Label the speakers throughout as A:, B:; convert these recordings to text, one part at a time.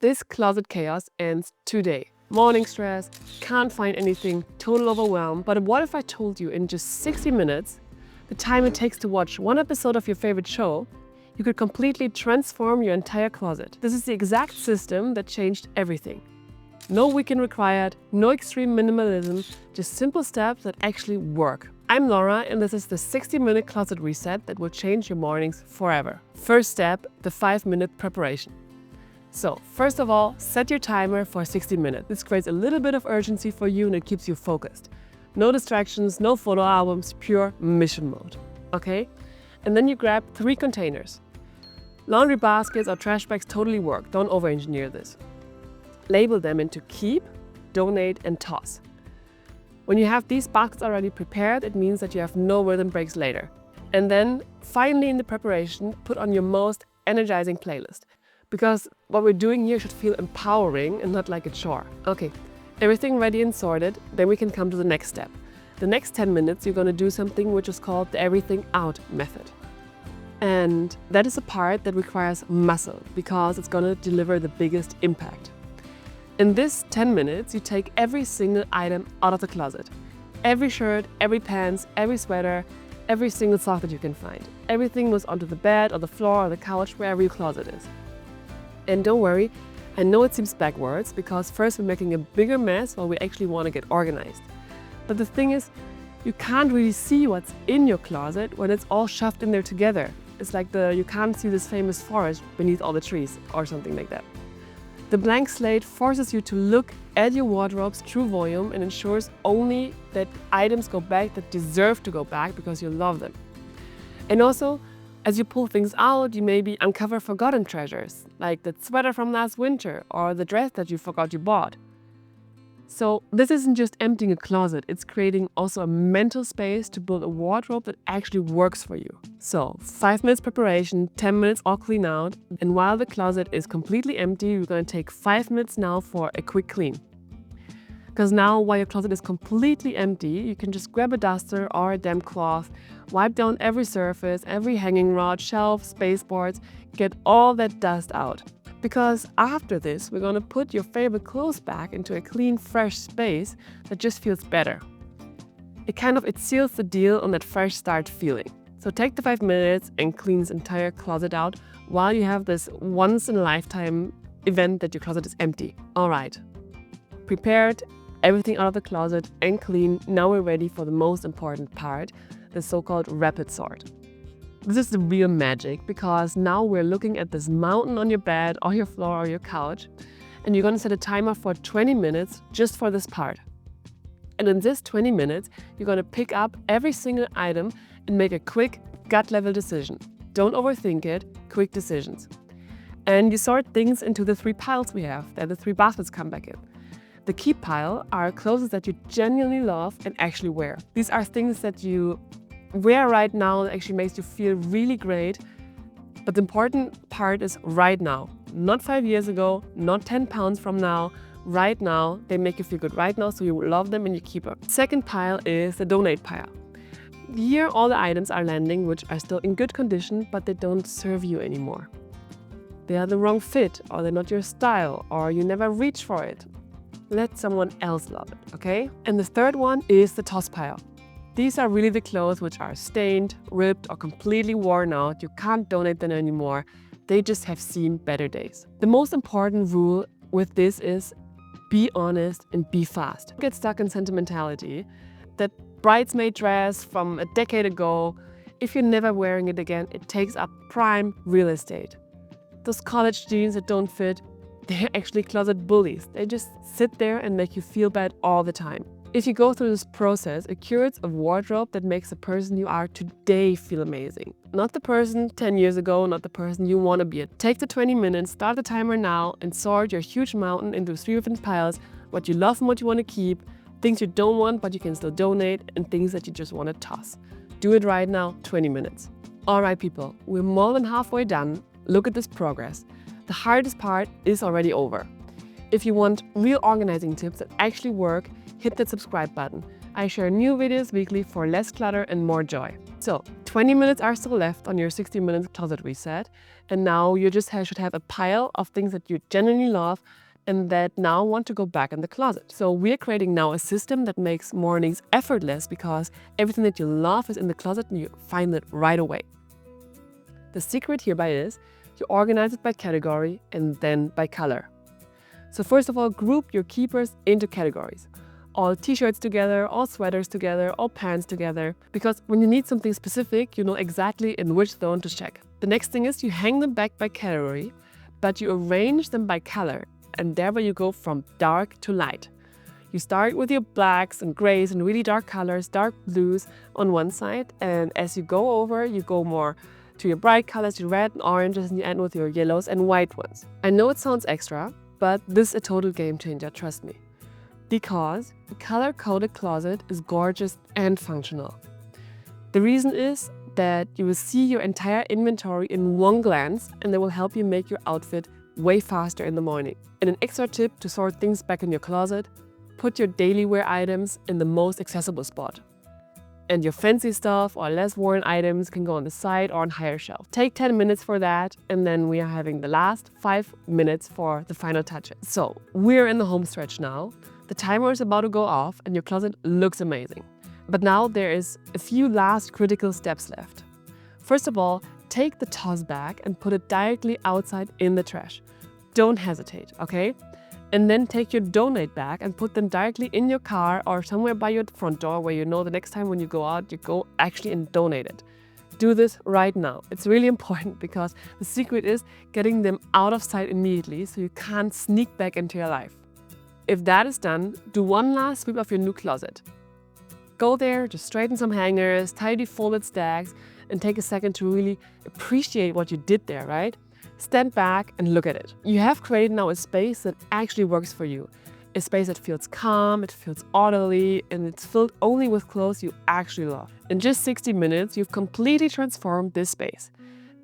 A: This closet chaos ends today. Morning stress, can't find anything, total overwhelm. But what if I told you in just 60 minutes, the time it takes to watch one episode of your favorite show, you could completely transform your entire closet? This is the exact system that changed everything. No weekend required, no extreme minimalism, just simple steps that actually work. I'm Laura, and this is the 60-minute closet reset that will change your mornings forever. First step, the 5-minute preparation. So, first of all, set your timer for 60 minutes. This creates a little bit of urgency for you and it keeps you focused. No distractions, no photo albums, pure mission mode. Okay? And then you grab 3 containers. Laundry baskets or trash bags totally work. Don't over-engineer this. Label them into keep, donate, and toss. When you have these baskets already prepared, it means that you have no rhythm breaks later. And then, finally in the preparation, put on your most energizing playlist. Because what we're doing here should feel empowering and not like a chore. Okay, everything ready and sorted, then we can come to the next step. The next 10 minutes, you're going to do something which is called the everything out method. And that is a part that requires muscle because it's going to deliver the biggest impact. In this 10 minutes, you take every single item out of the closet. Every shirt, every pants, every sweater, every single sock that you can find. Everything goes onto the bed or the floor or the couch, wherever your closet is. And don't worry, I know it seems backwards because first we're making a bigger mess while we actually want to get organized. But the thing is, you can't really see what's in your closet when it's all shoved in there together. It's like you can't see this famous forest beneath all the trees or something like that. The blank slate forces you to look at your wardrobe's true volume and ensures only that items go back that deserve to go back because you love them. And also, as you pull things out, you maybe uncover forgotten treasures, like the sweater from last winter or the dress that you forgot you bought. So this isn't just emptying a closet, it's creating also a mental space to build a wardrobe that actually works for you. So 5 minutes preparation, 10 minutes all clean out, and while the closet is completely empty, we're going to take 5 minutes now for a quick clean. Because now, while your closet is completely empty, you can just grab a duster or a damp cloth, wipe down every surface, every hanging rod, shelf, spaceboards, get all that dust out. Because after this, we're going to put your favorite clothes back into a clean, fresh space that just feels better. It seals the deal on that fresh start feeling. So take the 5 minutes and clean this entire closet out while you have this once-in-a-lifetime event that your closet is empty. All right, prepared, everything out of the closet and clean. Now we're ready for the most important part, the so-called rapid sort. This is the real magic because now we're looking at this mountain on your bed or your floor or your couch, and you're going to set a timer for 20 minutes just for this part. And in this 20 minutes, you're going to pick up every single item and make a quick gut level decision. Don't overthink it, quick decisions. And you sort things into the 3 piles we have, that the 3 baskets come back in. The keep pile are clothes that you genuinely love and actually wear. These are things that you wear right now that actually makes you feel really great. But the important part is right now. Not 5 years ago, not 10 pounds from now. Right now, they make you feel good right now, so you love them and you keep them. Second pile is the donate pile. Here, all the items are landing which are still in good condition, but they don't serve you anymore. They are the wrong fit, or they're not your style, or you never reach for it. Let someone else love it, okay? And the third one is the toss pile. These are really the clothes which are stained, ripped, or completely worn out. You can't donate them anymore. They just have seen better days. The most important rule with this is be honest and be fast. Don't get stuck in sentimentality. That bridesmaid dress from a decade ago, if you're never wearing it again, it takes up prime real estate. Those college jeans that don't fit, they're actually closet bullies. They just sit there and make you feel bad all the time. If you go through this process, it curates a wardrobe that makes the person you are today feel amazing. Not the person 10 years ago, not the person you want to be. Take the 20 minutes, start the timer now, and sort your huge mountain into 3 different piles, what you love and what you want to keep, things you don't want but you can still donate, and things that you just want to toss. Do it right now, 20 minutes. All right, people, we're more than halfway done. Look at this progress. The hardest part is already over. If you want real organizing tips that actually work, hit that subscribe button. I share new videos weekly for less clutter and more joy. So, 20 minutes are still left on your 60-minute closet reset. And now you just should have a pile of things that you genuinely love and that now want to go back in the closet. So we're creating now a system that makes mornings effortless because everything that you love is in the closet and you find it right away. The secret hereby is you organize it by category and then by color. So first of all, group your keepers into categories. All t-shirts together, all sweaters together, all pants together. Because when you need something specific, you know exactly in which zone to check. The next thing is you hang them back by category, but you arrange them by color. And thereby you go from dark to light. You start with your blacks and grays and really dark colors, dark blues on one side. And as you go over, you go more to your bright colors, your red and oranges, and you end with your yellows and white ones. I know it sounds extra, but this is a total game changer, trust me. Because a color-coded closet is gorgeous and functional. The reason is that you will see your entire inventory in one glance and that will help you make your outfit way faster in the morning. And an extra tip to sort things back in your closet, put your daily wear items in the most accessible spot. And your fancy stuff or less worn items can go on the side or on higher shelf. Take 10 minutes for that, and then we are having the last 5 minutes for the final touches. So we're in the home stretch now. The timer is about to go off and your closet looks amazing. But now there is a few last critical steps left. First of all, take the toss bag and put it directly outside in the trash. Don't hesitate, okay? And then take your donate bag and put them directly in your car or somewhere by your front door where you know the next time when you go out, you go actually and donate it. Do this right now. It's really important because the secret is getting them out of sight immediately so you can't sneak back into your life. If that is done, do one last sweep of your new closet. Go there, just straighten some hangers, tidy folded stacks, and take a second to really appreciate what you did there, right? Stand back and look at it. You have created now a space that actually works for you. A space that feels calm, it feels orderly, and it's filled only with clothes you actually love. In just 60 minutes, you've completely transformed this space.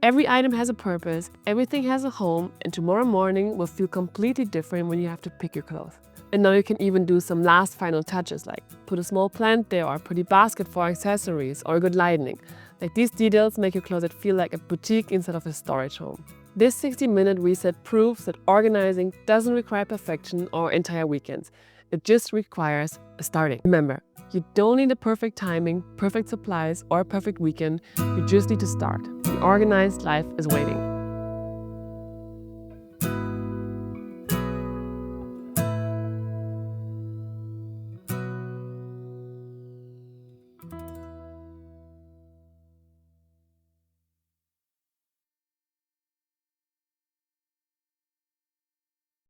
A: Every item has a purpose, everything has a home, and tomorrow morning will feel completely different when you have to pick your clothes. And now you can even do some last final touches like put a small plant there or a pretty basket for accessories or good lighting. Like these details make your closet feel like a boutique instead of a storage home. This 60-minute reset proves that organizing doesn't require perfection or entire weekends. It just requires a starting. Remember, you don't need a perfect timing, perfect supplies, or a perfect weekend. You just need to start. The organized life is waiting.